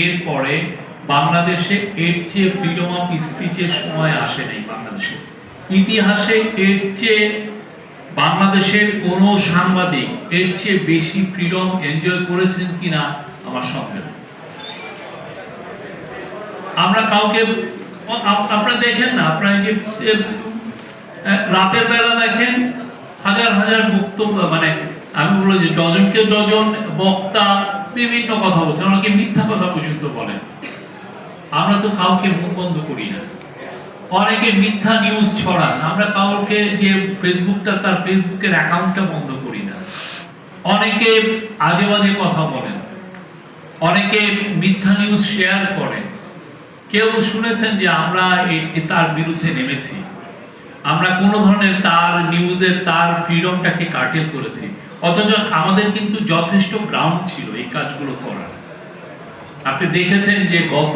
এরপরে বাংলাদেশে এর চেয়ে ফ্রিডম অফ স্পিচের সময় আসে নাই বাংলাদেশে। ইতিহাসে এর চেয়ে বাংলাদেশের কোন সাংবাদিক এর চেয়ে বেশি ফ্রিডম এনজয় করেছেন কিনা আমার সন্দেহ। আমরা কাউকে, আপনারা দেখেন না, আপনারা যে রাতের বেলা দেখেন হাজার হাজার বক্তব্য, মানে আমি বলবো যে ডজনকে ডজন বক্তা বিভিন্ন কথা বলছেন, অনেকে মিথ্যা কথা পর্যন্ত বলেন। আমরা তো কাউকে মুখ বন্ধ করি না। অনেকে মিথ্যা নিউজ ছড়ান, আমরা কাউকে যে ফেসবুকটা তার ফেসবুকের অ্যাকাউন্টটা বন্ধ করি না। অনেকে আজে বাজে কথা বলেন, অনেকে মিথ্যা নিউজ শেয়ার করেন। কেউ শুনেছেন যে আমরা তার বিরুদ্ধে নেমেছি, আমরা কোন ধরনের তার নিউজের তার ফ্রিডমটাকে কার্টেল করেছি? অথচ আমাদের কিন্তু যথেষ্ট গ্রাউন্ড ছিল এই কাজগুলো করার। আপনি দেখেছেন যে গত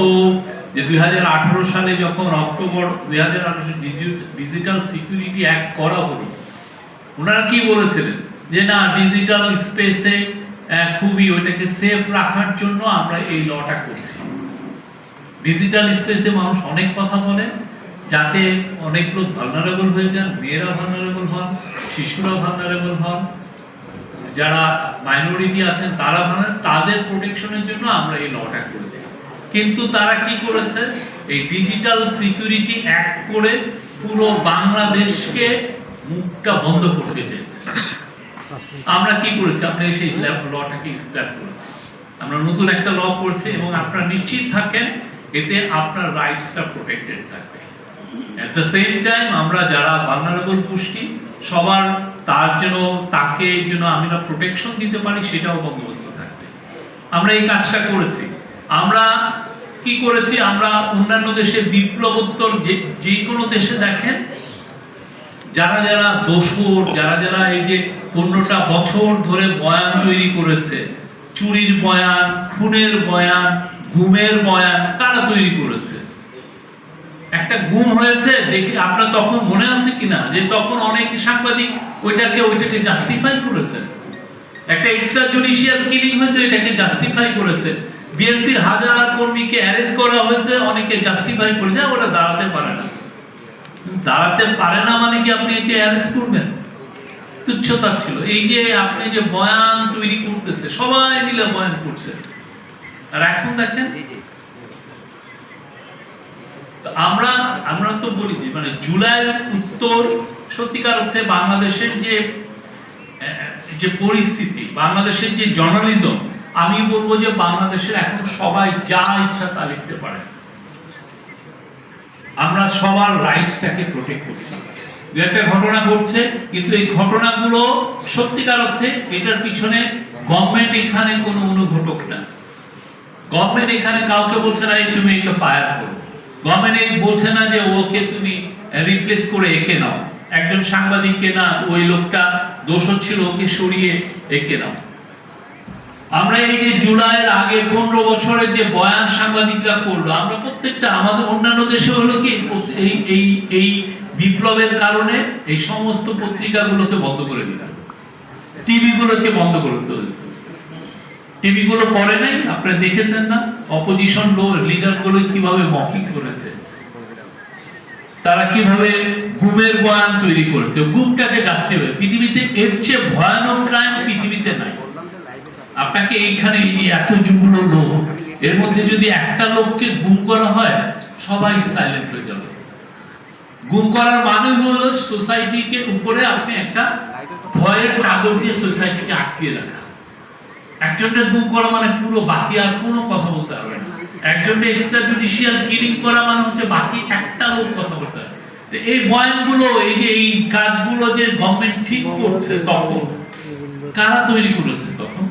যে 2018 সালে যখন অক্টোবর 2018 ডিজিটাল সিকিউরিটি অ্যাক্ট করা হলো, ওনারা কি বলেছিলেন যে না, ডিজিটাল স্পেসে খুবই ওইটাকে সেফ রাখার জন্য আমরা এই লটা করছি। ডিজিটাল স্পেসে মানুষ অনেক কথা বলে, যাতে অনেক লোক ভালনারেবল হয়ে যান, মেয়েরা ভালনারেবল হন, শিশুরা ভালনারেবল হন, যারা মাইনরিটি আছেন তারা তাদের প্রোটেকশনের জন্য আমরা এই লটা করেছি। কিন্তু তারা কি করেছে, এই ডিজিটাল সিকিউরিটি অ্যাক্ট করে পুরো বাংলাদেশকে মুখটা বন্ধ করতে চেয়েছে। আমরা কি করেছি, আমরা সেই লটাকে স্ক্র্যাপ করেছি, আমরা নতুন একটা ল করছি এবং আপনারা নিশ্চিত থাকেন এতে আপনার রাইটসটা প্রোটেক্টেড থাকবে। এট দ্য সেম টাইম আমরা যারা ভালনারেবল গোষ্ঠী সবার তার জন্য তাকে যেন আমরা প্রোটেকশন দিতে পারি সেটাও বন্দোবস্ত থাকবে। আমরা এই কাজটা করেছি। আমরা কি করেছি, আমরা অন্যান্য দেশে বিপ্লবোত্তর যে কোনো দেশে দেখেন যারা যারা দোসর, যারা যারা এই যে 15টা বছর ধরে বয়ান তৈরি করেছে, চুরির বয়ান, খুনের বয়ান, গুমের বয়ান, কারা তৈরি করেছে? একটা গুম হয়েছে দেখে আপনার তখন মনে আছে কিনা যে তখন অনেক সাংবাদিক ওইটাকে জাস্টিফাই করেছে। একটা এক্সট্রা জুডিশিয়াল কিলিং হয়েছে, এটাকে জাস্টিফাই করেছে। বিএনপির হাজার কর্মীকে অ্যারেস্ট করা হয়েছে, অনেকে জাস্টিফাই করেছে ওটা দাঁড়াতে পারে না। দাঁড়াতে পারে না মানে কি আপনি একে অ্যারেস্ট করবেন? তুচ্ছতা ছিল। এই যে আপনি যে বয়ান তৈরি করতেছে, সবাই মিলে বয়ান করছে, আর এখন দেখেন আমরা তো বলি যে মানে জুলাইয়ের উত্তর সত্যিকার অর্থে বাংলাদেশের যে পরিস্থিতি, বাংলাদেশের যে জার্নালিজম, আমি বলবো যে বাংলাদেশের এখন সবাই যা ইচ্ছা তা লিখতে পারে। আমরা সবার রাইটসটাকে প্রোটেক্ট করছি। দু একটা ঘটনা ঘটছে, কিন্তু এই ঘটনাগুলো সত্যিকার অর্থে এটার পিছনে গভর্নমেন্ট এখানে কোনো অনুঘটক না। গভর্নমেন্ট এখানে কাউকে বলছে না তুমি একে ফায়ার করো, গভর্নমেন্ট বলছে না যে ওকে তুমি রিপ্লেস করে একে নাও, একজন সাংবাদিককে না ওই লোকটা দোষী ছিল ওকে সরিয়ে একে নাও। আমরা এই যে জুলাইয়ের আগে 15 বছরের যে বয়ান সাংবাদিকরা করলো, আমরা প্রত্যেকটা আমাদের অন্যান্য দেশে হলো কি এই বিপ্লবের কারণে এই সমস্ত পত্রিকাগুলোকে বন্ধ করে দিল, টিভিগুলোকে বন্ধ করে দিল। টিভিগুলো করে নাই, আপনারা দেখেছেন না অপোজিশন লিডারগুলো কিভাবে মকিং করেছে, তারা কিভাবে গুমের বয়ান তৈরি করেছে। গুমটাকে জাস্টিফাই, পৃথিবীতে এর চেয়ে ভয়ানক ক্রাইম পৃথিবীতে নাই। আপনাকে এইখানে এতগুলো লোক, এর মধ্যে যদি একটা লোককে গুম করা হয় সবাই সাইলেন্ট হয়ে যাবে। গুম করার মানে হলো সোসাইটিকে উপরে আপনি একটা ভয়ের চাদর দিয়ে সোসাইটিকে আটকিয়ে রাখা। একজনের গুম করা মানে পুরো বাকি আর কোনো কথা বলতে পারবে না। একজনের এক্সট্রা জুডিশিয়াল কিলিং করা মানে হচ্ছে বাকি একটা লোক কথা বলতে পারবে। এই বয়ানগুলো, এই যে এই কাজগুলো যে গভর্নমেন্ট ঠিক করছে, তখন কারা তৈরি করেছে? তখন